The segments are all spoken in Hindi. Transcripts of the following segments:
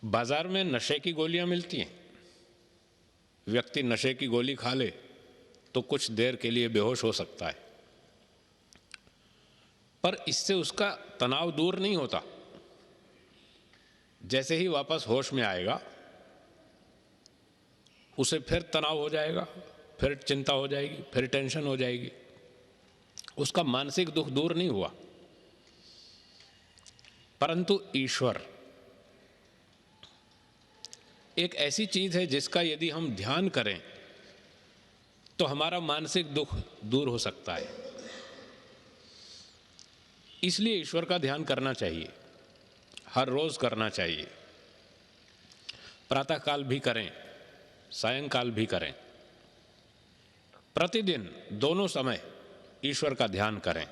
बाजार में नशे की गोलियां मिलती हैं। व्यक्ति नशे की गोली खा ले तो कुछ देर के लिए बेहोश हो सकता है, पर इससे उसका तनाव दूर नहीं होता। जैसे ही वापस होश में आएगा उसे फिर तनाव हो जाएगा, फिर चिंता हो जाएगी, फिर टेंशन हो जाएगी। उसका मानसिक दुख दूर नहीं हुआ। परंतु ईश्वर एक ऐसी चीज है जिसका यदि हम ध्यान करें तो हमारा मानसिक दुख दूर हो सकता है। इसलिए ईश्वर का ध्यान करना चाहिए, हर रोज करना चाहिए। प्रातःकाल भी करें, सायंकाल भी करें। प्रतिदिन दोनों समय ईश्वर का ध्यान करें।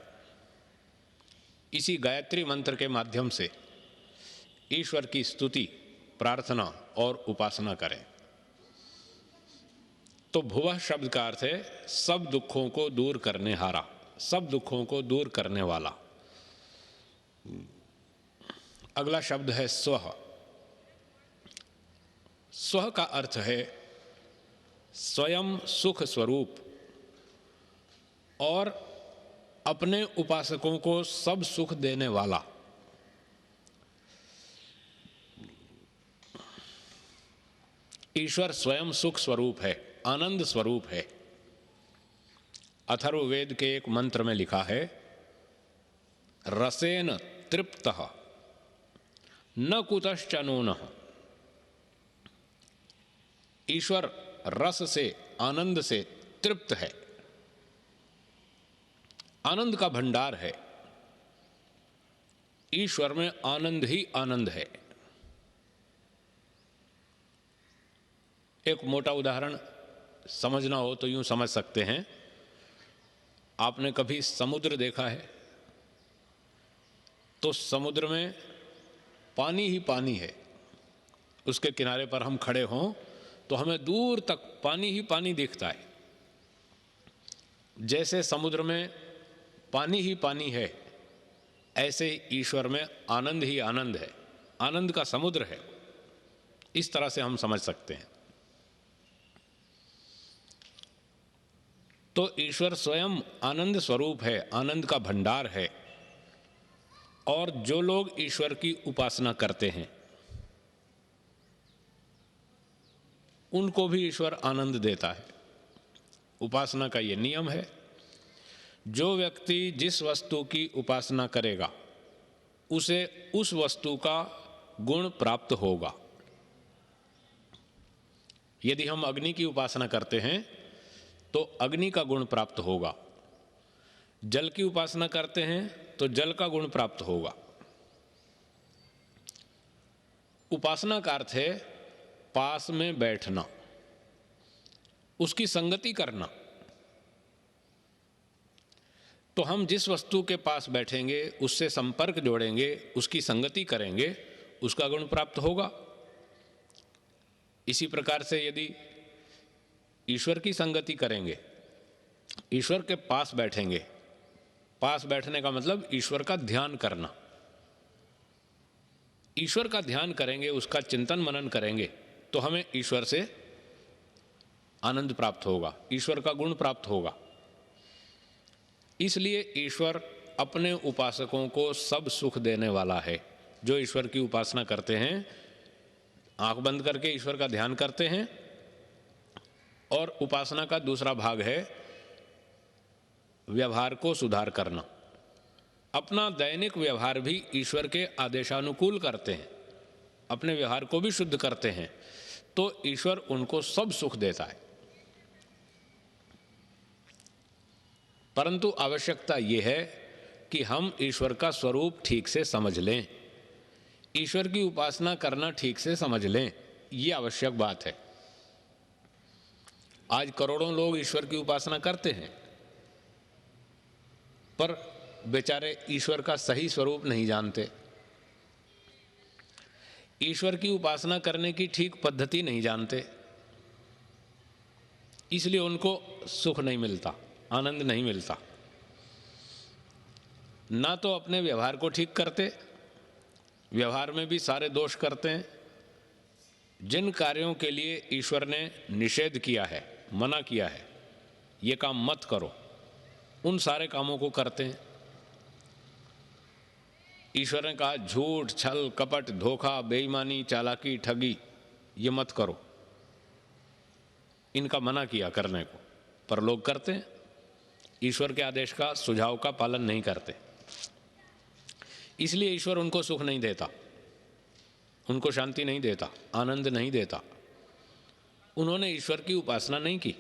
इसी गायत्री मंत्र के माध्यम से ईश्वर की स्तुति, प्रार्थना और उपासना करें। तो भुवः शब्द का अर्थ है सब दुखों को दूर करने हारा, सब दुखों को दूर करने वाला। अगला शब्द है स्वः। स्वः का अर्थ है स्वयं सुख स्वरूप और अपने उपासकों को सब सुख देने वाला। ईश्वर स्वयं सुख स्वरूप है, आनंद स्वरूप है। अथर्ववेद के एक मंत्र में लिखा है, रसेन तृप्तः न कुतश्च नूनः। ईश्वर रस से, आनंद से तृप्त है, आनंद का भंडार है। ईश्वर में आनंद ही आनंद है। एक मोटा उदाहरण समझना हो तो यूं समझ सकते हैं, आपने कभी समुद्र देखा है? तो समुद्र में पानी ही पानी है। उसके किनारे पर हम खड़े हों तो हमें दूर तक पानी ही पानी दिखता है। जैसे समुद्र में पानी ही पानी है, ऐसे ईश्वर में आनंद ही आनंद है, आनंद का समुद्र है। इस तरह से हम समझ सकते हैं। तो ईश्वर स्वयं आनंद स्वरूप है, आनंद का भंडार है। और जो लोग ईश्वर की उपासना करते हैं उनको भी ईश्वर आनंद देता है। उपासना का ये नियम है, जो व्यक्ति जिस वस्तु की उपासना करेगा उसे उस वस्तु का गुण प्राप्त होगा। यदि हम अग्नि की उपासना करते हैं तो अग्नि का गुण प्राप्त होगा। जल की उपासना करते हैं तो जल का गुण प्राप्त होगा। उपासना का अर्थ है पास में बैठना, उसकी संगति करना। तो हम जिस वस्तु के पास बैठेंगे, उससे संपर्क जोड़ेंगे, उसकी संगति करेंगे, उसका गुण प्राप्त होगा। इसी प्रकार से यदि ईश्वर की संगति करेंगे, ईश्वर के पास बैठेंगे, पास बैठने का मतलब ईश्वर का ध्यान करना। ईश्वर का ध्यान करेंगे, उसका चिंतन मनन करेंगे तो हमें ईश्वर से आनंद प्राप्त होगा, ईश्वर का गुण प्राप्त होगा। इसलिए ईश्वर अपने उपासकों को सब सुख देने वाला है। जो ईश्वर की उपासना करते हैं, आंख बंद करके ईश्वर का ध्यान करते हैं। और उपासना का दूसरा भाग है व्यवहार को सुधार करना। अपना दैनिक व्यवहार भी ईश्वर के आदेशानुकूल करते हैं, अपने व्यवहार को भी शुद्ध करते हैं, तो ईश्वर उनको सब सुख देता है। परंतु आवश्यकता यह है कि हम ईश्वर का स्वरूप ठीक से समझ लें, ईश्वर की उपासना करना ठीक से समझ लें। ये आवश्यक बात है। आज करोड़ों लोग ईश्वर की उपासना करते हैं, पर बेचारे ईश्वर का सही स्वरूप नहीं जानते, ईश्वर की उपासना करने की ठीक पद्धति नहीं जानते। इसलिए उनको सुख नहीं मिलता, आनंद नहीं मिलता। ना तो अपने व्यवहार को ठीक करते, व्यवहार में भी सारे दोष करते हैं, जिन कार्यों के लिए ईश्वर ने निषेध किया है, मना किया है, ये काम मत करो, उन सारे कामों को करते हैं। ईश्वर ने कहा झूठ, छल, कपट, धोखा, बेईमानी, चालाकी, ठगी, ये मत करो, इनका मना किया करने को, पर लोग करते हैं। ईश्वर के आदेश का, सुझाव का पालन नहीं करते, इसलिए ईश्वर उनको सुख नहीं देता, उनको शांति नहीं देता, आनंद नहीं देता। उन्होंने ईश्वर की उपासना नहीं की।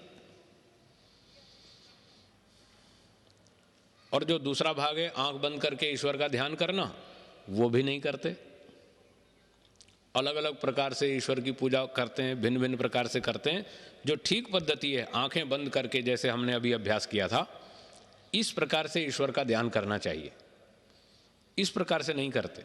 और जो दूसरा भाग है, आंख बंद करके ईश्वर का ध्यान करना, वो भी नहीं करते। अलग अलग प्रकार से ईश्वर की पूजा करते हैं, भिन्न भिन्न प्रकार से करते हैं। जो ठीक पद्धति है, आंखें बंद करके, जैसे हमने अभी अभ्यास किया था, इस प्रकार से ईश्वर का ध्यान करना चाहिए। इस प्रकार से नहीं करते।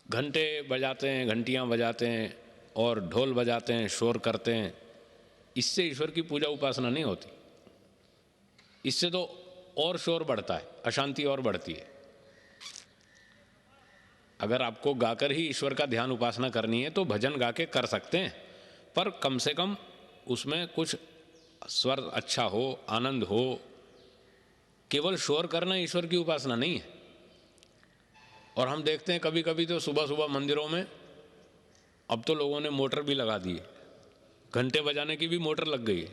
घंटे बजाते हैं, घंटियां बजाते हैं और ढोल बजाते हैं, शोर करते हैं, इससे ईश्वर की पूजा उपासना नहीं होती। इससे तो और शोर बढ़ता है, अशांति और बढ़ती है। अगर आपको गाकर ही ईश्वर का ध्यान उपासना करनी है तो भजन गा के कर सकते हैं, पर कम से कम उसमें कुछ स्वर अच्छा हो, आनंद हो। केवल शोर करना ईश्वर की उपासना नहीं है। और हम देखते हैं कभी कभी तो सुबह सुबह मंदिरों में, अब तो लोगों ने मोटर भी लगा दी है, घंटे बजाने की भी मोटर लग गई है,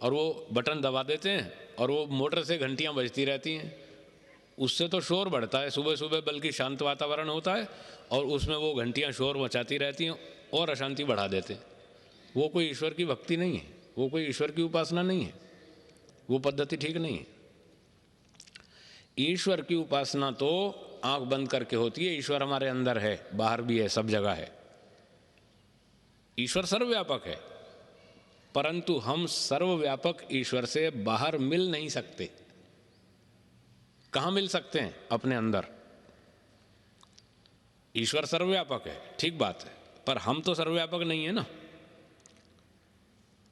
और वो बटन दबा देते हैं और वो मोटर से घंटियां बजती रहती हैं। उससे तो शोर बढ़ता है सुबह सुबह, बल्कि शांत वातावरण होता है, और उसमें वो घंटियां शोर मचाती रहती हैं और अशांति बढ़ा देते हैं। वो कोई ईश्वर की भक्ति नहीं है, वो कोई ईश्वर की उपासना नहीं है, वो पद्धति ठीक नहीं है। ईश्वर की उपासना तो आंख बंद करके होती है। ईश्वर हमारे अंदर है, बाहर भी है, सब जगह है। ईश्वर सर्वव्यापक है, परंतु हम सर्वव्यापक ईश्वर से बाहर मिल नहीं सकते। कहां मिल सकते हैं? अपने अंदर। ईश्वर सर्वव्यापक है, ठीक बात है, पर हम तो सर्वव्यापक नहीं है ना।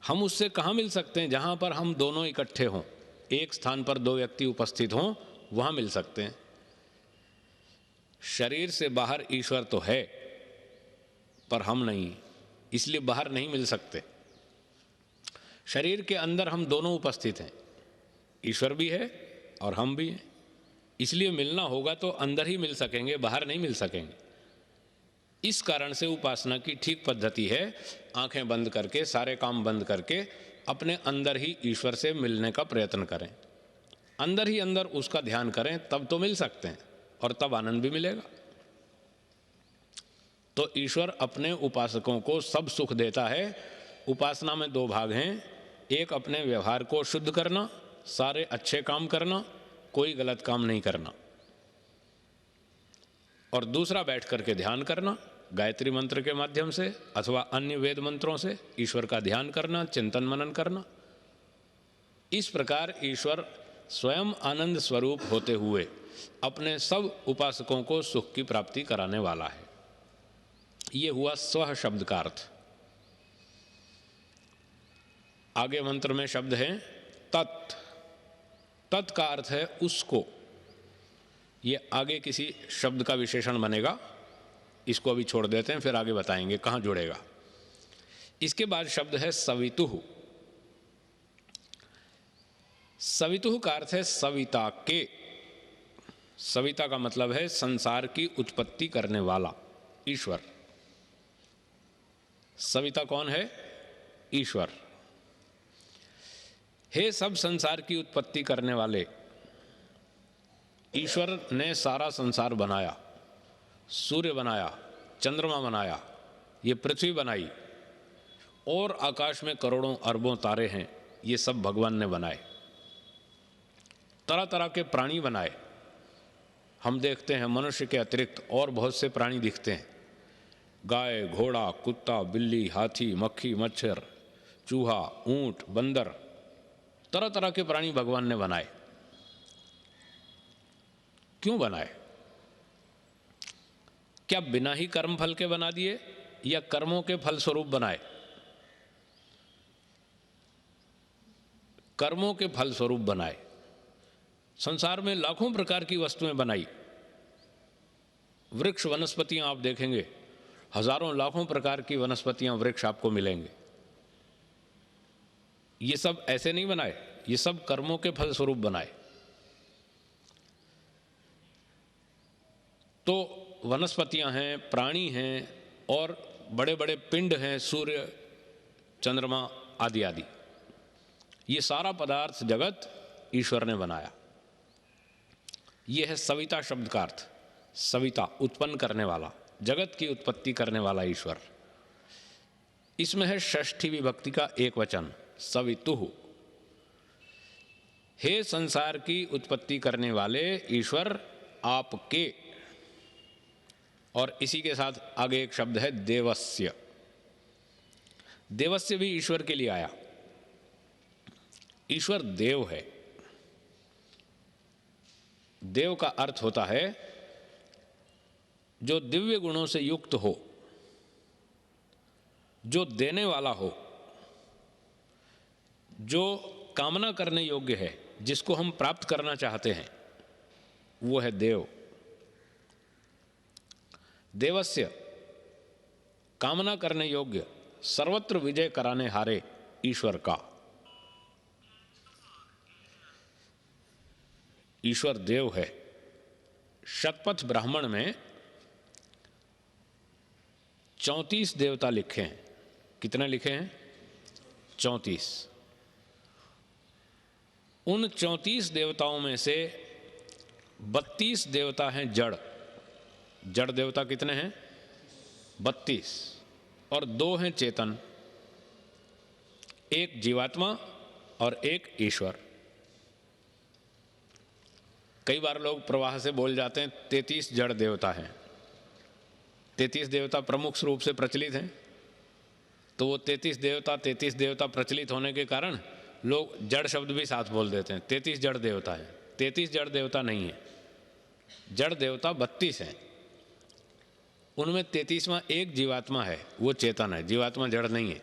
हम उससे कहां मिल सकते हैं? जहां पर हम दोनों इकट्ठे हों, एक स्थान पर दो व्यक्ति उपस्थित हों, वहां मिल सकते हैं। शरीर से बाहर ईश्वर तो है, पर हम नहीं, इसलिए बाहर नहीं मिल सकते। शरीर के अंदर हम दोनों उपस्थित हैं, ईश्वर भी है और हम भी हैं। इसलिए मिलना होगा तो अंदर ही मिल सकेंगे, बाहर नहीं मिल सकेंगे। इस कारण से उपासना की ठीक पद्धति है, आंखें बंद करके, सारे काम बंद करके अपने अंदर ही ईश्वर से मिलने का प्रयत्न करें। अंदर ही अंदर उसका ध्यान करें, तब तो मिल सकते हैं और तब आनंद भी मिलेगा। तो ईश्वर अपने उपासकों को सब सुख देता है। उपासना में दो भाग हैं, एक अपने व्यवहार को शुद्ध करना, सारे अच्छे काम करना, कोई गलत काम नहीं करना, और दूसरा बैठ करके ध्यान करना, गायत्री मंत्र के माध्यम से अथवा अन्य वेद मंत्रों से ईश्वर का ध्यान करना, चिंतन मनन करना। इस प्रकार ईश्वर स्वयं आनंद स्वरूप होते हुए अपने सब उपासकों को सुख की प्राप्ति कराने वाला है। ये हुआ स्व शब्द का अर्थ। आगे मंत्र में शब्द है तत्। तत् का अर्थ है उसको। ये आगे किसी शब्द का विशेषण बनेगा, इसको अभी छोड़ देते हैं, फिर आगे बताएंगे कहाँ जुड़ेगा। इसके बाद शब्द है सवितुः। सवितुः का अर्थ है सविता के। सविता का मतलब है संसार की उत्पत्ति करने वाला ईश्वर। सविता कौन है? ईश्वर। हे सब संसार की उत्पत्ति करने वाले, ईश्वर ने सारा संसार बनाया, सूर्य बनाया, चंद्रमा बनाया, ये पृथ्वी बनाई, और आकाश में करोड़ों अरबों तारे हैं, ये सब भगवान ने बनाए। तरह तरह के प्राणी बनाए। हम देखते हैं मनुष्य के अतिरिक्त और बहुत से प्राणी दिखते हैं। गाय, घोड़ा, कुत्ता, बिल्ली, हाथी, मक्खी, मच्छर, चूहा, ऊंट, बंदर, तरह तरह के प्राणी भगवान ने बनाए। क्यों बनाए? क्या बिना ही कर्म फल के बना दिए या कर्मों के फल स्वरूप बनाए? कर्मों के फल स्वरूप बनाए। संसार में लाखों प्रकार की वस्तुएं बनाई, वृक्ष वनस्पतियां आप देखेंगे, हजारों लाखों प्रकार की वनस्पतियां, वृक्ष आपको मिलेंगे। ये सब ऐसे नहीं बनाए, ये सब कर्मों के फलस्वरूप बनाए। तो वनस्पतियां हैं, प्राणी हैं और बड़े बड़े पिंड हैं, सूर्य, चंद्रमा आदि आदि। ये सारा पदार्थ जगत ईश्वर ने बनाया। ये है सविता शब्द का अर्थ। सविता, उत्पन्न करने वाला, जगत की उत्पत्ति करने वाला ईश्वर। इसमें है षष्ठी विभक्ति का एक वचन, सवितुः। हे संसार की उत्पत्ति करने वाले ईश्वर आपके, और इसी के साथ आगे एक शब्द है देवस्य। देवस्य भी ईश्वर के लिए आया। ईश्वर देव है। देव का अर्थ होता है जो दिव्य गुणों से युक्त हो, जो देने वाला हो, जो कामना करने योग्य है, जिसको हम प्राप्त करना चाहते हैं, वो है देव। देवस्य, कामना करने योग्य, सर्वत्र विजय कराने हारे ईश्वर का। ईश्वर देव है। शतपथ ब्राह्मण में 34 देवता लिखे हैं। कितने लिखे हैं? 34। उन 34 देवताओं में से 32 देवता हैं जड़। जड़ देवता कितने हैं? 32। और 2 हैं चेतन, एक जीवात्मा और एक ईश्वर। कई बार लोग प्रवाह से बोल जाते हैं 33 जड़ देवता हैं। 33 देवता प्रमुख रूप से प्रचलित हैं, तो वो 33 देवता प्रचलित होने के कारण लोग जड़ शब्द भी साथ बोल देते हैं। 33 जड़ देवता है। 33 जड़ देवता नहीं है। जड़ देवता 32 हैं। उनमें 33वां एक जीवात्मा है, वो चेतन है, जीवात्मा जड़ नहीं है।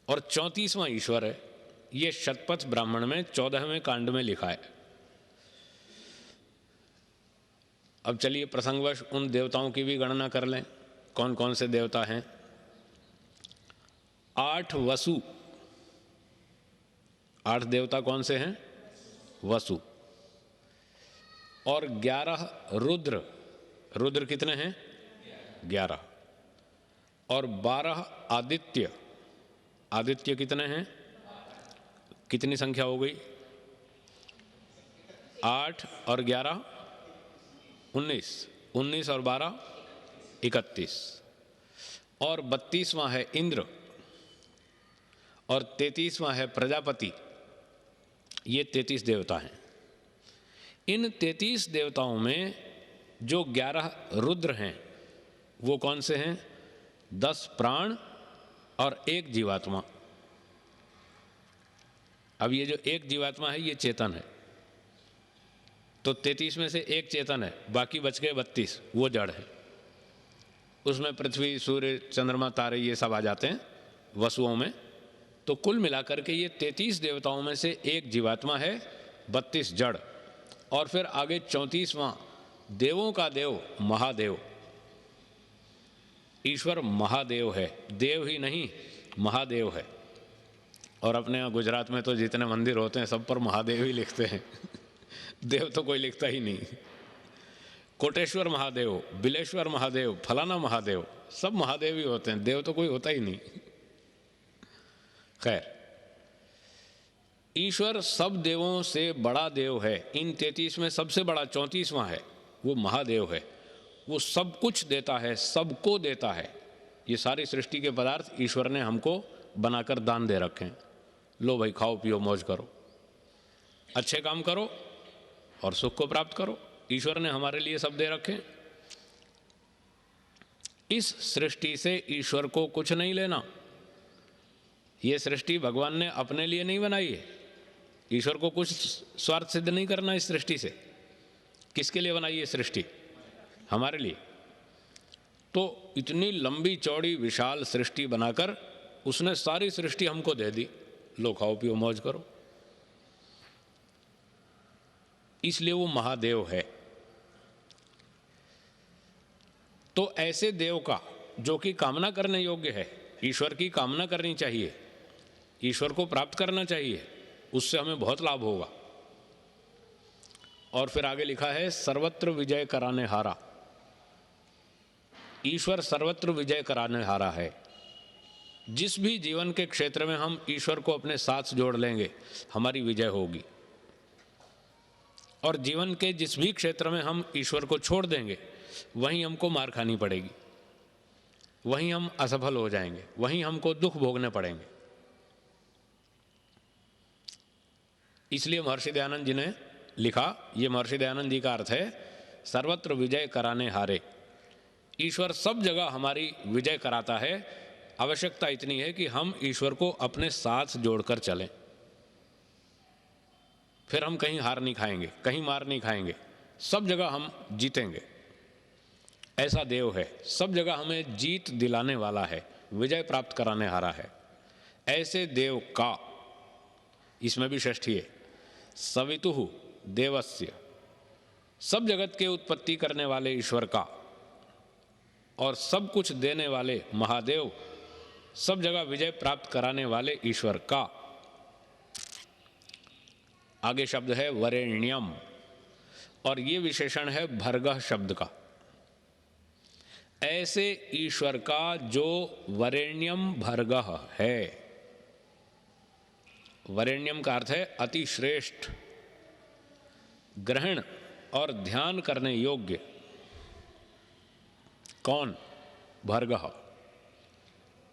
और 34वां ईश्वर है। ये शतपथ ब्राह्मण में 14वें कांड में लिखा है। अब चलिए प्रसंगवश उन देवताओं की भी गणना कर लें। कौन कौन से देवता हैं? 8 वसु। 8 देवता कौन से हैं? वसु। और 11 रुद्र। रुद्र कितने हैं? 11। और 12 आदित्य। आदित्य कितने हैं? कितनी संख्या हो गई? 8 और 11 19। 19 और 12 31। और 32वां है इंद्र और 33वां है प्रजापति। ये 33 देवता हैं। इन 33 देवताओं में जो 11 रुद्र हैं वो कौन से हैं? 10 प्राण और 1 जीवात्मा। अब ये जो 1 जीवात्मा है ये चेतन है, तो 33 में से 1 चेतन है, बाकी बच गए 32, वो जड़ है। उसमें पृथ्वी, सूर्य, चंद्रमा, तारे ये सब आ जाते हैं वसुओं में। तो कुल मिलाकर के ये 33 देवताओं में से 1 जीवात्मा है, 32 जड़। और फिर आगे 34वां देवों का देव महादेव। ईश्वर महादेव है, देव ही नहीं महादेव है। और अपने यहाँ गुजरात में तो जितने मंदिर होते हैं सब पर महादेव ही लिखते हैं। देव तो कोई लिखता ही नहीं। कोटेश्वर महादेव, बिलेश्वर महादेव, फलाना महादेव, सब महादेव ही होते हैं, देव तो कोई होता ही नहीं। खैर, ईश्वर सब देवों से बड़ा देव है। इन 33 में सबसे बड़ा 34वां है, वो महादेव है। वो सब कुछ देता है, सबको देता है। ये सारी सृष्टि के पदार्थ ईश्वर ने हमको बनाकर दान दे रखे हैं। लो भाई, खाओ पियो मौज करो, अच्छे काम करो और सुख को प्राप्त करो। ईश्वर ने हमारे लिए सब दे रखे। इस सृष्टि से ईश्वर को कुछ नहीं लेना। ये सृष्टि भगवान ने अपने लिए नहीं बनाई है। ईश्वर को कुछ स्वार्थ सिद्ध नहीं करना इस सृष्टि से। किसके लिए बनाई है सृष्टि? हमारे लिए। तो इतनी लंबी चौड़ी विशाल सृष्टि बनाकर उसने सारी सृष्टि हमको दे दी। लो खाओ पियो मौज करो। इसलिए वो महादेव है। तो ऐसे देव का जो कि कामना करने योग्य है, ईश्वर की कामना करनी चाहिए, ईश्वर को प्राप्त करना चाहिए, उससे हमें बहुत लाभ होगा। और फिर आगे लिखा है सर्वत्र विजय कराने हारा। ईश्वर सर्वत्र विजय कराने हारा है। जिस भी जीवन के क्षेत्र में हम ईश्वर को अपने साथ जोड़ लेंगे, हमारी विजय होगी। और जीवन के जिस भी क्षेत्र में हम ईश्वर को छोड़ देंगे, वहीं हमको मार खानी पड़ेगी, वहीं हम असफल हो जाएंगे, वहीं हमको दुख भोगने पड़ेंगे। इसलिए महर्षि दयानंद जी ने लिखा, ये महर्षि दयानंद जी का अर्थ है, सर्वत्र विजय कराने हारे। ईश्वर सब जगह हमारी विजय कराता है। आवश्यकता इतनी है कि हम ईश्वर को अपने साथ जोड़कर चलें, फिर हम कहीं हार नहीं खाएंगे, कहीं मार नहीं खाएंगे, सब जगह हम जीतेंगे। ऐसा देव है, सब जगह हमें जीत दिलाने वाला है, विजय प्राप्त कराने हारा है। ऐसे देव का, इसमें भी षष्ठी है, सवितुः देवस्य, सब जगत के उत्पत्ति करने वाले ईश्वर का और सब कुछ देने वाले महादेव, सब जगह विजय प्राप्त कराने वाले ईश्वर का। आगे शब्द है वरेण्यम, और ये विशेषण है भर्गः शब्द का। ऐसे ईश्वर का जो वरेण्यम भर्गः है। वरेण्यम का अर्थ है अति श्रेष्ठ, ग्रहण और ध्यान करने योग्य। कौन? भर्गः।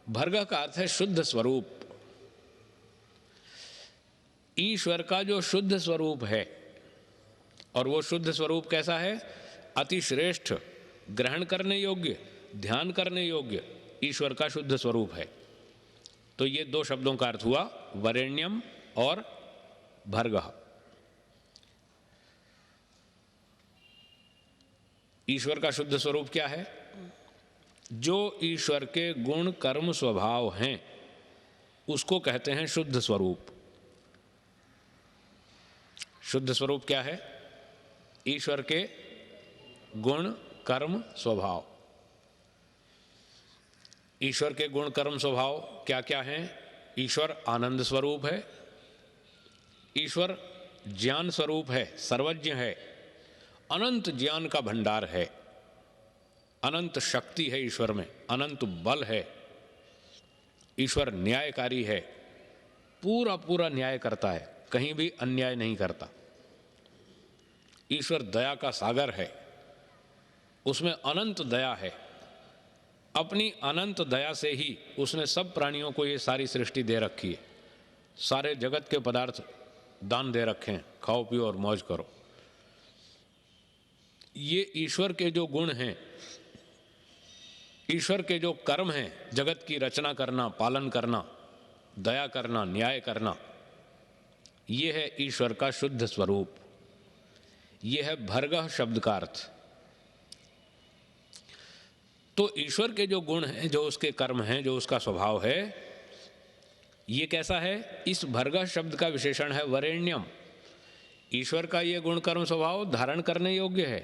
भर्गः का अर्थ है शुद्ध स्वरूप। ईश्वर का जो शुद्ध स्वरूप है, और वो शुद्ध स्वरूप कैसा है? अति श्रेष्ठ, ग्रहण करने योग्य, ध्यान करने योग्य ईश्वर का शुद्ध स्वरूप है। तो ये दो शब्दों का अर्थ हुआ, वरेण्यम और भर्गः। ईश्वर का शुद्ध स्वरूप क्या है? जो ईश्वर के गुण कर्म स्वभाव हैं, उसको कहते हैं शुद्ध स्वरूप। शुद्ध स्वरूप क्या है? ईश्वर के गुण कर्म स्वभाव। ईश्वर के गुण कर्म स्वभाव क्या क्या हैं? ईश्वर आनंद स्वरूप है, ईश्वर ज्ञान स्वरूप है, सर्वज्ञ है, अनंत ज्ञान का भंडार है, अनंत शक्ति है ईश्वर में, अनंत बल है। ईश्वर न्यायकारी है, पूरा पूरा न्याय करता है, कहीं भी अन्याय नहीं करता। ईश्वर दया का सागर है, उसमें अनंत दया है। अपनी अनंत दया से ही उसने सब प्राणियों को ये सारी सृष्टि दे रखी है, सारे जगत के पदार्थ दान दे रखे हैं, खाओ पियो और मौज करो। ये ईश्वर के जो गुण हैं, ईश्वर के जो कर्म हैं, जगत की रचना करना, पालन करना, दया करना, न्याय करना, ये है ईश्वर का शुद्ध स्वरूप। ये है भर्गः शब्द का अर्थ। तो ईश्वर के जो गुण हैं, जो उसके कर्म हैं, जो उसका स्वभाव है, ये कैसा है? इस भर्गः शब्द का विशेषण है वरेण्यम। ईश्वर का ये गुण कर्म स्वभाव धारण करने योग्य है,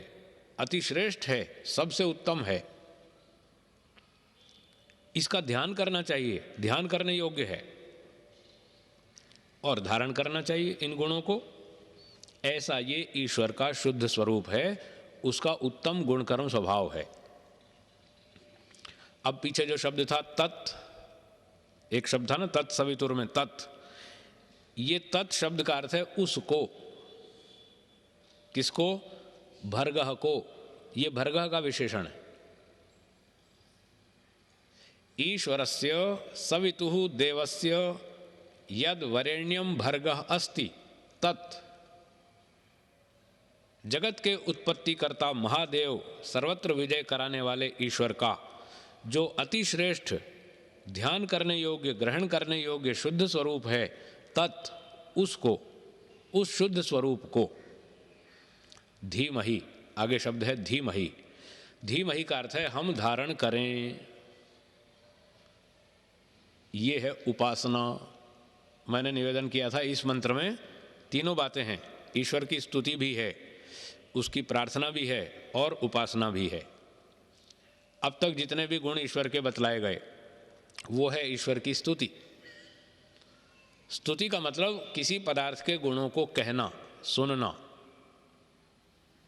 अति श्रेष्ठ है, सबसे उत्तम है। इसका ध्यान करना चाहिए, ध्यान करने योग्य है और धारण करना चाहिए इन गुणों को। ऐसा ये ईश्वर का शुद्ध स्वरूप है, उसका उत्तम गुण कर्म स्वभाव है। अब पीछे जो शब्द था तत्, एक शब्द था ना तत्सवितुर में, तत्, ये तत् शब्द का अर्थ है उसको। किसको? भर्गः को। ये भर्गः का विशेषण है। ईश्वरस्य सवितुः देवस्य यद वरेण्यम भर्गः अस्ति तत्। जगत के उत्पत्ति करता महादेव, सर्वत्र विजय कराने वाले ईश्वर का जो अति श्रेष्ठ, ध्यान करने योग्य, ग्रहण करने योग्य शुद्ध स्वरूप है, तत्, उसको, उस शुद्ध स्वरूप को धीमहि, आगे शब्द है धीमहि। धीमहि का अर्थ है हम धारण करें। ये है उपासना। मैंने निवेदन किया था, इस मंत्र में तीनों बातें हैं। ईश्वर की स्तुति भी है, उसकी प्रार्थना भी है और उपासना भी है। अब तक जितने भी गुण ईश्वर के बतलाए गए वो है ईश्वर की स्तुति। स्तुति का मतलब किसी पदार्थ के गुणों को कहना, सुनना,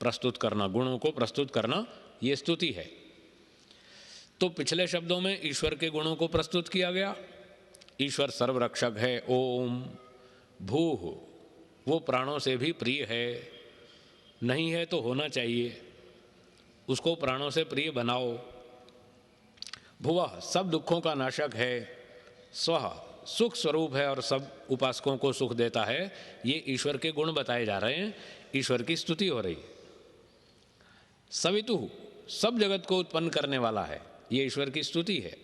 प्रस्तुत करना, गुणों को प्रस्तुत करना, ये स्तुति है। तो पिछले शब्दों में ईश्वर के गुणों को प्रस्तुत किया गया। ईश्वर सर्वरक्षक है, ओम भूः, वो प्राणों से भी प्रिय है, नहीं है तो होना चाहिए, उसको प्राणों से प्रिय बनाओ। भुवः, सब दुखों का नाशक है। स्वः, सुख स्वरूप है और सब उपासकों को सुख देता है। ये ईश्वर के गुण बताए जा रहे हैं, ईश्वर की स्तुति हो रही है। सवितुः, सब जगत को उत्पन्न करने वाला है, ये ईश्वर की स्तुति है।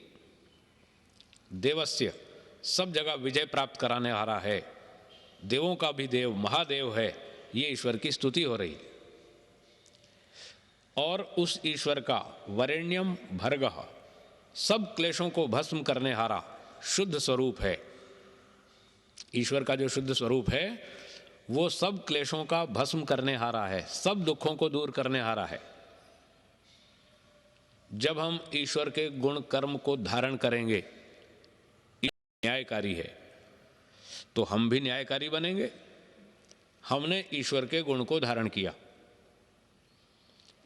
देवस्य, सब जगह विजय प्राप्त कराने वाला है, देवों का भी देव, महादेव है, ये ईश्वर की स्तुति हो रही है। और उस ईश्वर का वरेण्यम भर्गः, सब क्लेशों को भस्म करने हारा शुद्ध स्वरूप है। ईश्वर का जो शुद्ध स्वरूप है वो सब क्लेशों का भस्म करने हारा है, सब दुखों को दूर करने हारा है। जब हम ईश्वर के गुण कर्म को धारण करेंगे, न्यायकारी है, तो हम भी न्यायकारी बनेंगे। हमने ईश्वर के गुण को धारण किया।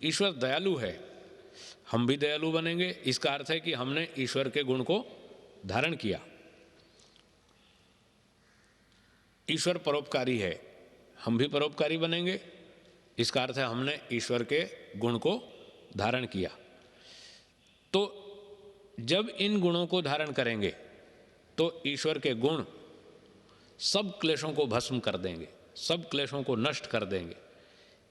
ईश्वर दयालु है, हम भी दयालु बनेंगे। इसका अर्थ है कि हमने ईश्वर के गुण को धारण किया। ईश्वर परोपकारी है, हम भी परोपकारी बनेंगे। इसका अर्थ है हमने ईश्वर के गुण को धारण किया। तो जब इन गुणों को धारण करेंगे तो ईश्वर के गुण सब क्लेशों को भस्म कर देंगे, सब क्लेशों को नष्ट कर देंगे।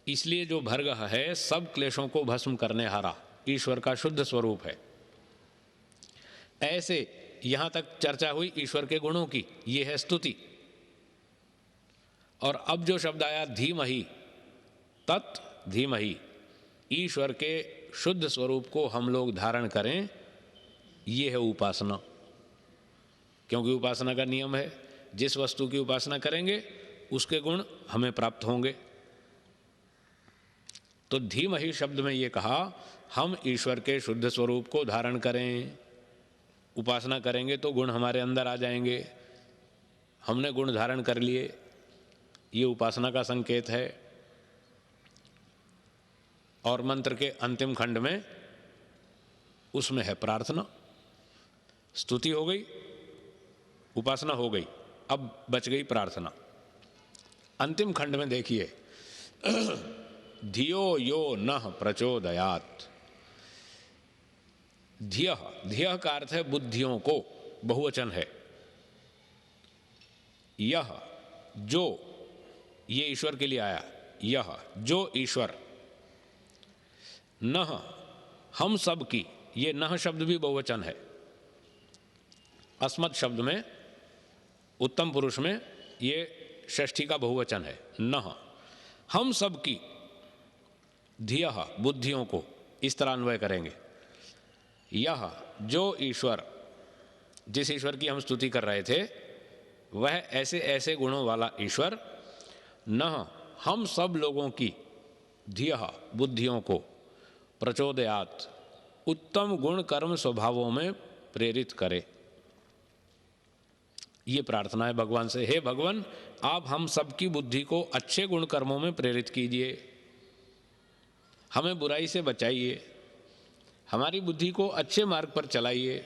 इसलिए जो भर्गः है, सब क्लेशों को भस्म करने हारा, ईश्वर का शुद्ध स्वरूप है। ऐसे यहां तक चर्चा हुई ईश्वर के गुणों की, ये है स्तुति। और अब जो शब्द आया धीमहि, तत् धीमहि, ईश्वर के शुद्ध स्वरूप को हम लोग धारण करें, ये है उपासना। क्योंकि उपासना का नियम है, जिस वस्तु की उपासना करेंगे उसके गुण हमें प्राप्त होंगे। तो धीमहि शब्द में ये कहा, हम ईश्वर के शुद्ध स्वरूप को धारण करें, उपासना करेंगे तो गुण हमारे अंदर आ जाएंगे। हमने गुण धारण कर लिए, ये उपासना का संकेत है। और मंत्र के अंतिम खंड में उसमें है प्रार्थना। स्तुति हो गई, उपासना हो गई, अब बच गई प्रार्थना। अंतिम खंड में देखिए, धियो यो नः प्रचोदयात्। धियः, धियः का अर्थ है बुद्धियों को, बहुवचन है। यह, जो, ये ईश्वर के लिए आया, यह जो ईश्वर, नः, हम सब की, ये नः शब्द भी बहुवचन है। अस्मत् शब्द में, उत्तम पुरुष में, ये षष्ठी का बहुवचन है, नः, हम सब की, धियः, बुद्धियों को, इस तरह अन्वय करेंगे। यह, जो ईश्वर, जिस ईश्वर की हम स्तुति कर रहे थे, वह ऐसे ऐसे गुणों वाला ईश्वर, नः, हम सब लोगों की, धियः, बुद्धियों को, प्रचोदयात्, उत्तम गुण कर्म स्वभावों में प्रेरित करे। ये प्रार्थना है भगवान से, हे भगवान, आप हम सबकी बुद्धि को अच्छे गुण कर्मों में प्रेरित कीजिए, हमें बुराई से बचाइए, हमारी बुद्धि को अच्छे मार्ग पर चलाइए,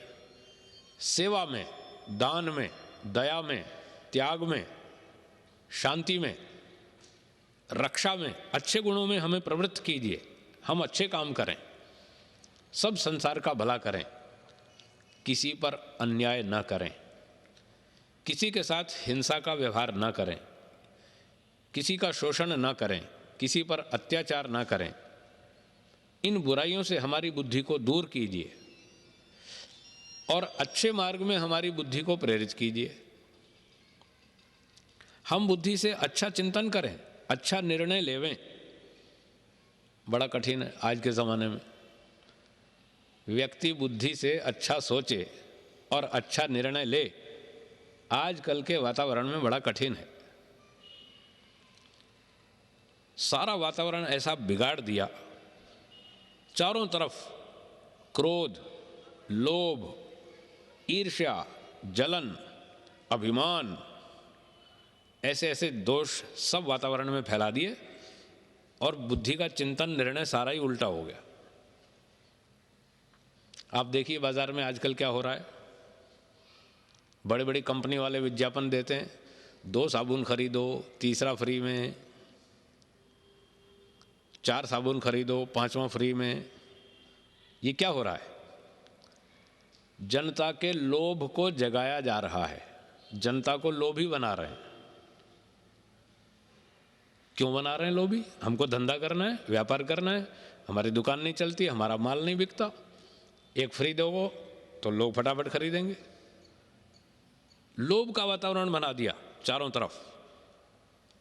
सेवा में, दान में, दया में, त्याग में, शांति में, रक्षा में, अच्छे गुणों में हमें प्रवृत्त कीजिए। हम अच्छे काम करें, सब संसार का भला करें, किसी पर अन्याय न करें, किसी के साथ हिंसा का व्यवहार न करें, किसी का शोषण न करें, किसी पर अत्याचार न करें। इन बुराइयों से हमारी बुद्धि को दूर कीजिए और अच्छे मार्ग में हमारी बुद्धि को प्रेरित कीजिए। हम बुद्धि से अच्छा चिंतन करें, अच्छा निर्णय लेवें। बड़ा कठिन है आज के ज़माने में, व्यक्ति बुद्धि से अच्छा सोचे और अच्छा निर्णय ले, आजकल के वातावरण में बड़ा कठिन है। सारा वातावरण ऐसा बिगाड़ दिया, चारों तरफ क्रोध, लोभ, ईर्ष्या, जलन, अभिमान, ऐसे ऐसे दोष सब वातावरण में फैला दिए और बुद्धि का चिंतन निर्णय सारा ही उल्टा हो गया। आप देखिए बाजार में आजकल क्या हो रहा है। बड़ी बड़ी कंपनी वाले विज्ञापन देते हैं, 2 साबुन खरीदो 3रा फ्री में, 4 साबुन खरीदो 5वां फ्री में। ये क्या हो रहा है? जनता के लोभ को जगाया जा रहा है, जनता को लोभी बना रहे हैं। क्यों बना रहे हैं लोभी? हमको धंधा करना है, व्यापार करना है, हमारी दुकान नहीं चलती, हमारा माल नहीं बिकता, एक फ्री दोगे तो लोग फटाफट खरीदेंगे। लोभ का वातावरण बना दिया चारों तरफ।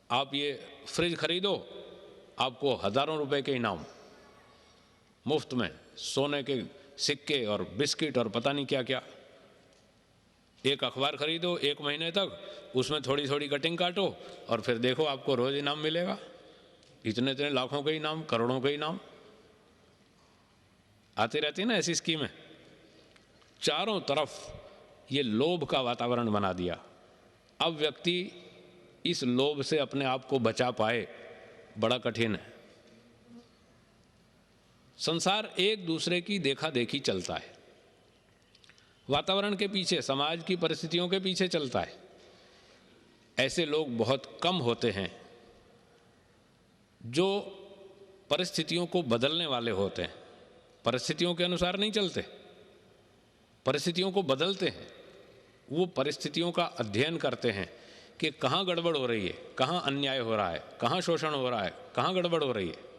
आप ये फ्रिज खरीदो, आपको हजारों रुपए के इनाम मुफ्त में, सोने के सिक्के और बिस्किट और पता नहीं क्या क्या। एक अखबार खरीदो 1 महीने तक, उसमें थोड़ी थोड़ी कटिंग काटो और फिर देखो आपको रोज इनाम मिलेगा, इतने इतने लाखों के इनाम, करोड़ों के इनाम। आती रहती है ना ऐसी स्कीमें। चारों तरफ ये लोभ का वातावरण बना दिया। अब व्यक्ति इस लोभ से अपने आप को बचा पाए, बड़ा कठिन है। संसार एक दूसरे की देखा देखी चलता है, वातावरण के पीछे, समाज की परिस्थितियों के पीछे चलता है। ऐसे लोग बहुत कम होते हैं जो परिस्थितियों को बदलने वाले होते हैं। परिस्थितियों के अनुसार नहीं चलते, परिस्थितियों को बदलते हैं। वो परिस्थितियों का अध्ययन करते हैं कि कहाँ गड़बड़ हो रही है, कहाँ अन्याय हो रहा है, कहाँ शोषण हो रहा है, कहाँ गड़बड़ हो रही है,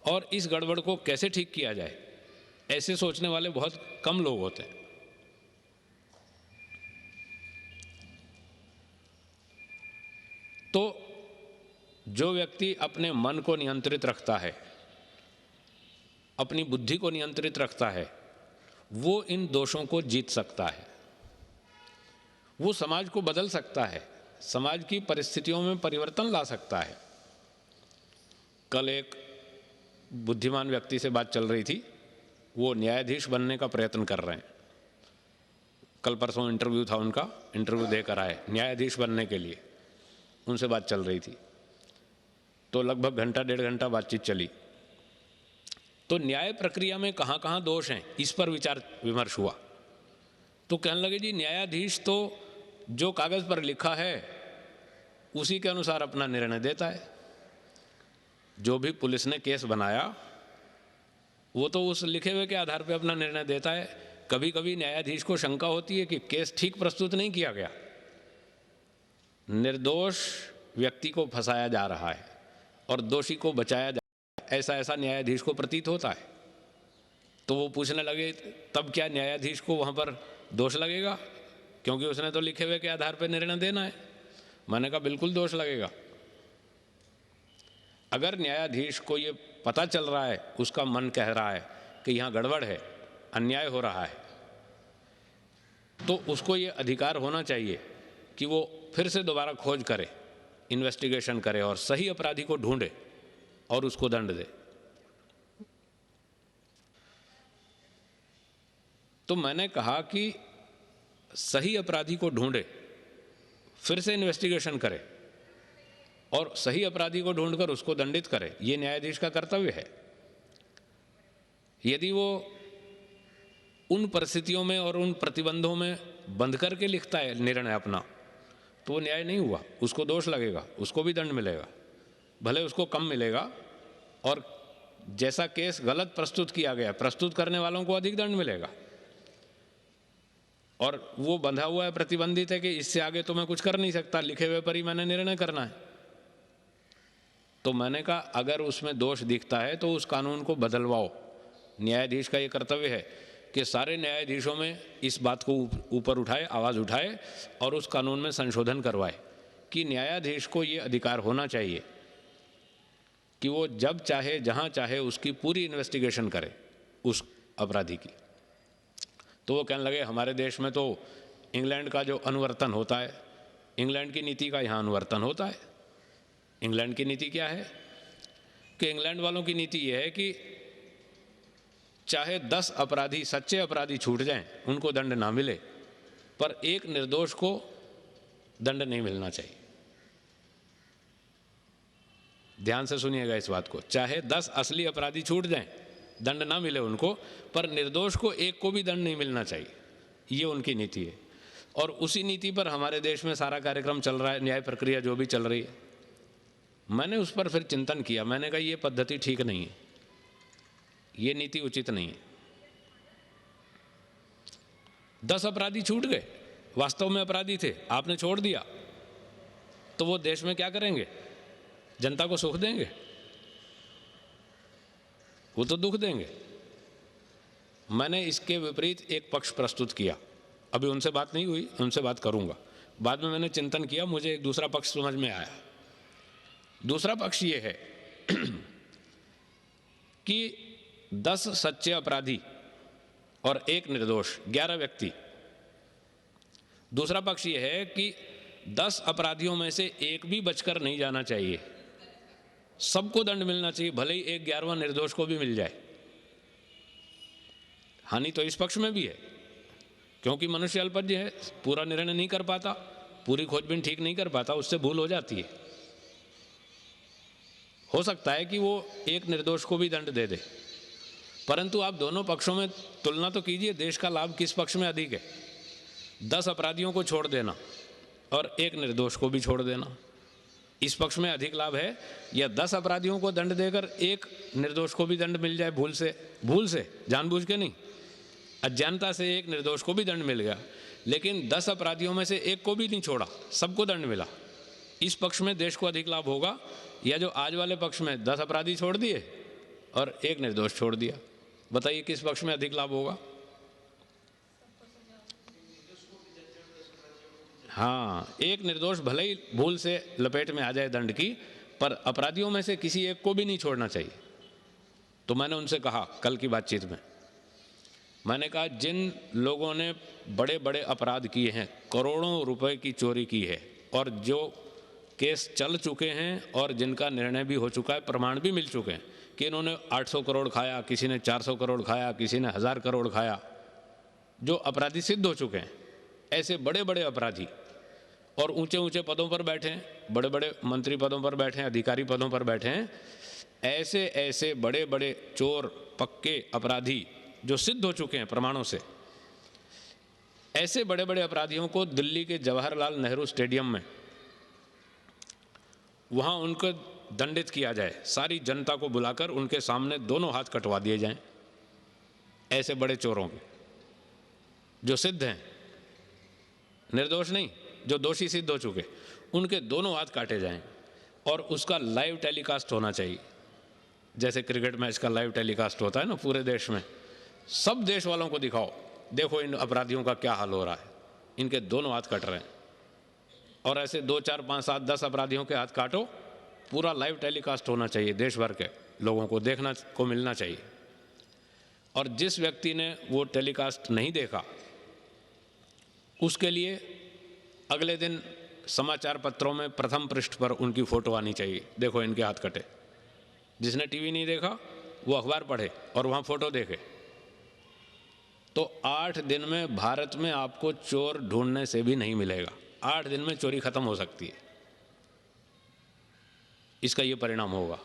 और इस गड़बड़ को कैसे ठीक किया जाए। ऐसे सोचने वाले बहुत कम लोग होते हैं। तो जो व्यक्ति अपने मन को नियंत्रित रखता है, अपनी बुद्धि को नियंत्रित रखता है, वो इन दोषों को जीत सकता है, वो समाज को बदल सकता है, समाज की परिस्थितियों में परिवर्तन ला सकता है। कल एक बुद्धिमान व्यक्ति से बात चल रही थी, वो न्यायाधीश बनने का प्रयत्न कर रहे हैं। कल परसों इंटरव्यू था उनका, इंटरव्यू देकर आए न्यायाधीश बनने के लिए। उनसे बात चल रही थी तो लगभग घंटा 1.5 घंटा बातचीत चली। तो न्याय प्रक्रिया में कहाँ कहाँ दोष हैं, इस पर विचार विमर्श हुआ। तो कहने लगे जी न्यायाधीश तो जो कागज पर लिखा है उसी के अनुसार अपना निर्णय देता है। जो भी पुलिस ने केस बनाया वो तो उस लिखे हुए के आधार पर अपना निर्णय देता है। कभी कभी न्यायाधीश को शंका होती है कि केस ठीक प्रस्तुत नहीं किया गया, निर्दोष व्यक्ति को फंसाया जा रहा है और दोषी को बचाया जा रहा है, ऐसा ऐसा न्यायाधीश को प्रतीत होता है। तो वो पूछने लगे तब क्या न्यायाधीश को वहाँ पर दोष लगेगा, क्योंकि उसने तो लिखे हुए के आधार पर निर्णय देना है। मैंने कहा बिल्कुल दोष लगेगा। अगर न्यायाधीश को ये पता चल रहा है, उसका मन कह रहा है कि यहाँ गड़बड़ है, अन्याय हो रहा है, तो उसको ये अधिकार होना चाहिए कि वो फिर से दोबारा खोज करे, इन्वेस्टिगेशन करे और सही अपराधी को ढूंढे और उसको दंड दे। तो मैंने कहा कि सही अपराधी को ढूंढे, फिर से इन्वेस्टिगेशन करे और सही अपराधी को ढूंढकर उसको दंडित करे, ये न्यायाधीश का कर्तव्य है। यदि वो उन परिस्थितियों में और उन प्रतिबंधों में बंद करके लिखता है निर्णय अपना, तो वो न्याय नहीं हुआ, उसको दोष लगेगा, उसको भी दंड मिलेगा, भले उसको कम मिलेगा। और जैसा केस गलत प्रस्तुत किया गया, प्रस्तुत करने वालों को अधिक दंड मिलेगा। और वो बंधा हुआ है, प्रतिबंधित है कि इससे आगे तो मैं कुछ कर नहीं सकता, लिखे हुए पर ही मैंने निर्णय करना है। तो मैंने कहा अगर उसमें दोष दिखता है तो उस कानून को बदलवाओ। न्यायाधीश का ये कर्तव्य है कि सारे न्यायाधीशों में इस बात को ऊपर उठाए, आवाज़ उठाए और उस कानून में संशोधन करवाए कि न्यायाधीश को ये अधिकार होना चाहिए कि वो जब चाहे जहाँ चाहे उसकी पूरी इन्वेस्टिगेशन करे उस अपराधी की। तो वो कहने लगे हमारे देश में तो इंग्लैंड का जो अनुवर्तन होता है, इंग्लैंड की नीति का यहाँ अनुवर्तन होता है। इंग्लैंड की नीति क्या है कि इंग्लैंड वालों की नीति यह है कि चाहे 10 अपराधी, सच्चे अपराधी छूट जाएं, उनको दंड ना मिले, पर एक निर्दोष को दंड नहीं मिलना चाहिए। ध्यान से सुनिएगा इस बात को। चाहे 10 असली अपराधी छूट जाएं, दंड ना मिले उनको, पर निर्दोष को एक को भी दंड नहीं मिलना चाहिए। ये उनकी नीति है और उसी नीति पर हमारे देश में सारा कार्यक्रम चल रहा है, न्याय प्रक्रिया जो भी चल रही है। मैंने उस पर फिर चिंतन किया, मैंने कहा ये पद्धति ठीक नहीं है, ये नीति उचित नहीं है। 10 अपराधी छूट गए, वास्तव में अपराधी थे, आपने छोड़ दिया, तो वो देश में क्या करेंगे? जनता को सुख देंगे? वो तो दुख देंगे। मैंने इसके विपरीत एक पक्ष प्रस्तुत किया, अभी उनसे बात नहीं हुई, उनसे बात करूंगा। बाद में मैंने चिंतन किया, मुझे एक दूसरा पक्ष समझ में आया। दूसरा पक्ष ये है कि 10 सच्चे अपराधी और एक निर्दोष, 11 व्यक्ति। दूसरा पक्ष ये है कि 10 अपराधियों में से एक भी बचकर नहीं जाना चाहिए, सबको दंड मिलना चाहिए, भले ही एक 11वां निर्दोष को भी मिल जाए। हानि तो इस पक्ष में भी है, क्योंकि मनुष्य अल्पज्ञ है, पूरा निर्णय नहीं कर पाता, पूरी खोजबीन ठीक नहीं कर पाता, उससे भूल हो जाती है। हो सकता है कि वो एक निर्दोष को भी दंड दे दे, परंतु आप दोनों पक्षों में तुलना तो कीजिए, देश का लाभ किस पक्ष में अधिक है? 10 अपराधियों को छोड़ देना और एक निर्दोष को भी छोड़ देना, इस पक्ष में अधिक लाभ है, या 10 अपराधियों को दंड देकर एक निर्दोष को भी दंड मिल जाए? भूल से जानबूझ के नहीं, अज्ञानता से एक निर्दोष को भी दंड मिल गया, लेकिन 10 अपराधियों में से एक को भी नहीं छोड़ा, सबको दंड मिला, इस पक्ष में देश को अधिक लाभ होगा, या जो आज वाले पक्ष में 10 अपराधी छोड़ दिए और एक निर्दोष छोड़ दिया? बताइए किस पक्ष में अधिक लाभ होगा? हाँ, एक निर्दोष भले ही भूल से लपेट में आ जाए दंड की, पर अपराधियों में से किसी एक को भी नहीं छोड़ना चाहिए। तो मैंने उनसे कहा कल की बातचीत में, मैंने कहा जिन लोगों ने बड़े बड़े अपराध किए हैं, करोड़ों रुपए की चोरी की है, और जो केस चल चुके हैं और जिनका निर्णय भी हो चुका है, प्रमाण भी मिल चुके हैं कि इन्होंने 800 करोड़ खाया, किसी ने 400 करोड़ खाया, किसी ने 1000 करोड़ खाया, जो अपराधी सिद्ध हो चुके हैं, ऐसे बड़े बड़े अपराधी और ऊंचे ऊंचे पदों पर बैठे हैं, बड़े बड़े मंत्री पदों पर बैठे हैं, अधिकारी पदों पर बैठे हैं, ऐसे ऐसे बड़े बड़े चोर पक्के अपराधी जो सिद्ध हो चुके हैं प्रमाणों से, ऐसे बड़े बड़े अपराधियों को दिल्ली के जवाहरलाल नेहरू स्टेडियम में वहाँ उनको दंडित किया जाए, सारी जनता को बुलाकर उनके सामने दोनों हाथ कटवा दिए जाएं। ऐसे बड़े चोरों के जो सिद्ध हैं, निर्दोष नहीं, जो दोषी सिद्ध हो चुके, उनके दोनों हाथ काटे जाएं और उसका लाइव टेलीकास्ट होना चाहिए, जैसे क्रिकेट मैच का लाइव टेलीकास्ट होता है ना पूरे देश में। सब देश वालों को दिखाओ, देखो इन अपराधियों का क्या हाल हो रहा है, इनके दोनों हाथ कट रहे हैं। और ऐसे 2, 4, 5, 7, 10 अपराधियों के हाथ काटो, पूरा लाइव टेलीकास्ट होना चाहिए, देश भर के लोगों को देखना को मिलना चाहिए। और जिस व्यक्ति ने वो टेलीकास्ट नहीं देखा, उसके लिए अगले दिन समाचार पत्रों में प्रथम पृष्ठ पर उनकी फोटो आनी चाहिए, देखो इनके हाथ कटे। जिसने टीवी नहीं देखा वो अखबार पढ़े और वहाँ फोटो देखे। तो 8 दिन में भारत में आपको चोर ढूंढने से भी नहीं मिलेगा, 8 दिन में चोरी खत्म हो सकती है। इसका ये परिणाम होगा।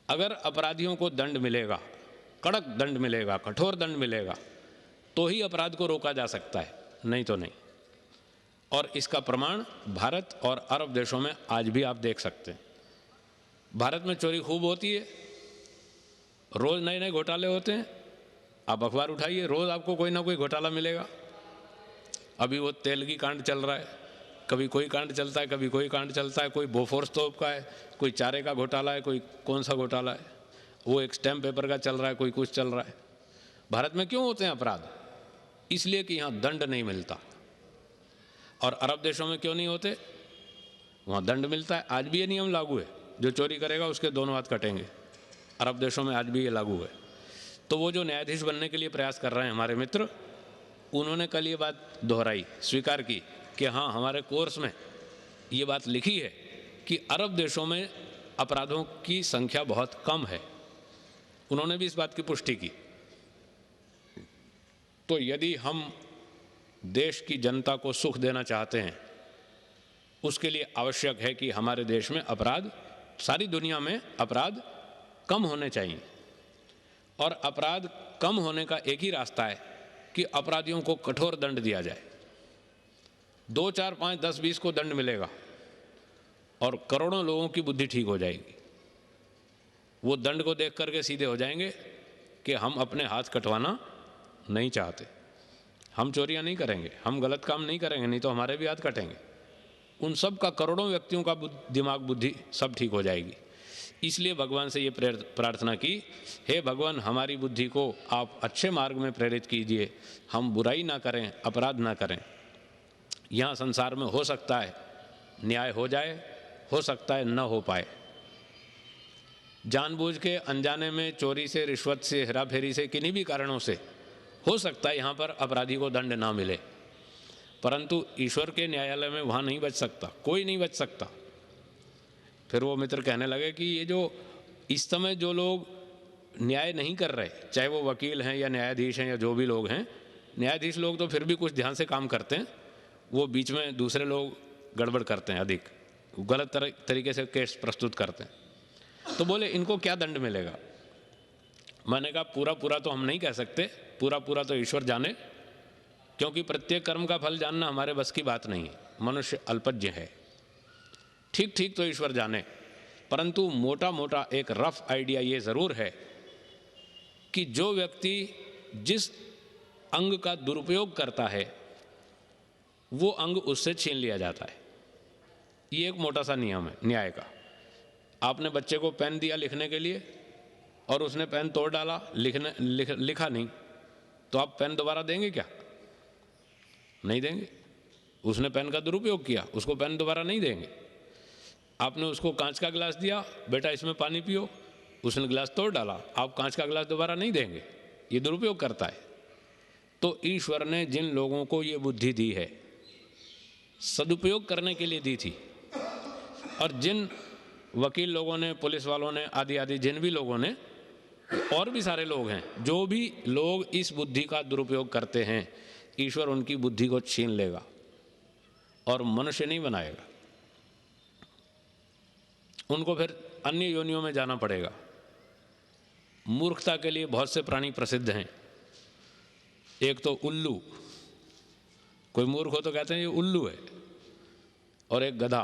अगर अपराधियों को दंड मिलेगा, कड़क दंड मिलेगा, कठोर दंड मिलेगा, तो ही अपराध को रोका जा सकता है, नहीं तो नहीं। और इसका प्रमाण भारत और अरब देशों में आज भी आप देख सकते हैं। भारत में चोरी खूब होती है, रोज नए नए घोटाले होते हैं, आप अखबार उठाइए, रोज आपको कोई ना कोई घोटाला मिलेगा। अभी वो तेल की कांड चल रहा है, कभी कोई कांड चलता है, कभी कोई कांड चलता है, कोई बोफोर्स तोप का है, कोई चारे का घोटाला है, कोई कौन सा घोटाला है, वो एक स्टैम्प पेपर का चल रहा है, कोई कुछ चल रहा है। भारत में क्यों होते हैं अपराध? इसलिए कि यहाँ दंड नहीं मिलता। और अरब देशों में क्यों नहीं होते? वहाँ दंड मिलता है। आज भी ये नियम लागू है, जो चोरी करेगा उसके दोनों हाथ कटेंगे। अरब देशों में आज भी ये लागू है। तो वो जो न्यायाधीश बनने के लिए प्रयास कर रहे हैं हमारे मित्र, उन्होंने कल ये बात दोहराई, स्वीकार की कि हाँ, हमारे कोर्स में ये बात लिखी है कि अरब देशों में अपराधों की संख्या बहुत कम है। उन्होंने भी इस बात की पुष्टि की तो यदि हम देश की जनता को सुख देना चाहते हैं, उसके लिए आवश्यक है कि हमारे देश में अपराध, सारी दुनिया में अपराध कम होने चाहिए। और अपराध कम होने का एक ही रास्ता है कि अपराधियों को कठोर दंड दिया जाए। 2, 4, 5, 10, 20 को दंड मिलेगा और करोड़ों लोगों की बुद्धि ठीक हो जाएगी। वो दंड को देख करके सीधे हो जाएंगे कि हम अपने हाथ कटवाना नहीं चाहते, हम चोरियां नहीं करेंगे, हम गलत काम नहीं करेंगे, नहीं तो हमारे भी हाथ कटेंगे। उन सब का, करोड़ों व्यक्तियों का दिमाग, बुद्धि सब ठीक हो जाएगी। इसलिए भगवान से ये प्रार्थना की, हे भगवान, हमारी बुद्धि को आप अच्छे मार्ग में प्रेरित कीजिए, हम बुराई ना करें, अपराध ना करें। यहाँ संसार में हो सकता है न्याय हो जाए, हो सकता है न हो पाए। जानबूझ के अनजाने में चोरी से, रिश्वत से, हेराफेरी से, किन्हीं भी कारणों से हो सकता है यहाँ पर अपराधी को दंड ना मिले, परंतु ईश्वर के न्यायालय में वहाँ नहीं बच सकता, कोई नहीं बच सकता। फिर वो मित्र कहने लगे कि ये जो इस समय जो लोग न्याय नहीं कर रहे, चाहे वो वकील हैं या न्यायाधीश हैं या जो भी लोग हैं, न्यायाधीश लोग तो फिर भी कुछ ध्यान से काम करते हैं, वो बीच में दूसरे लोग गड़बड़ करते हैं, अधिक गलत तरीके से केस प्रस्तुत करते हैं। तो बोले इनको क्या दंड मिलेगा? मैंने कहा पूरा पूरा तो हम नहीं कह सकते, पूरा पूरा तो ईश्वर जाने, क्योंकि प्रत्येक कर्म का फल जानना हमारे बस की बात नहीं है, मनुष्य अल्पज्ञ है। ठीक ठीक तो ईश्वर जाने, परंतु मोटा मोटा एक रफ आइडिया ये ज़रूर है कि जो व्यक्ति जिस अंग का दुरुपयोग करता है वो अंग उससे छीन लिया जाता है। ये एक मोटा सा नियम है न्याय का। आपने बच्चे को पेन दिया लिखने के लिए और उसने पेन तोड़ डाला, लिखा नहीं, तो आप पेन दोबारा देंगे क्या? नहीं देंगे। उसने पेन का दुरुपयोग किया, उसको पेन दोबारा नहीं देंगे। आपने उसको कांच का गिलास दिया, बेटा इसमें पानी पियो, उसने गिलास तोड़ डाला, आप कांच का गिलास दोबारा नहीं देंगे, ये दुरुपयोग करता है। तो ईश्वर ने जिन लोगों को ये बुद्धि दी है सदुपयोग करने के लिए दी थी, और जिन वकील लोगों ने, पुलिस वालों ने, आदि आदि जिन भी लोगों ने, और भी सारे लोग हैं, जो भी लोग इस बुद्धि का दुरुपयोग करते हैं, ईश्वर उनकी बुद्धि को छीन लेगा और मनुष्य नहीं बनाएगा। उनको फिर अन्य योनियों में जाना पड़ेगा। मूर्खता के लिए बहुत से प्राणी प्रसिद्ध हैं। एक तो उल्लू, कोई मूर्ख हो तो कहते हैं ये उल्लू है, और एक गधा।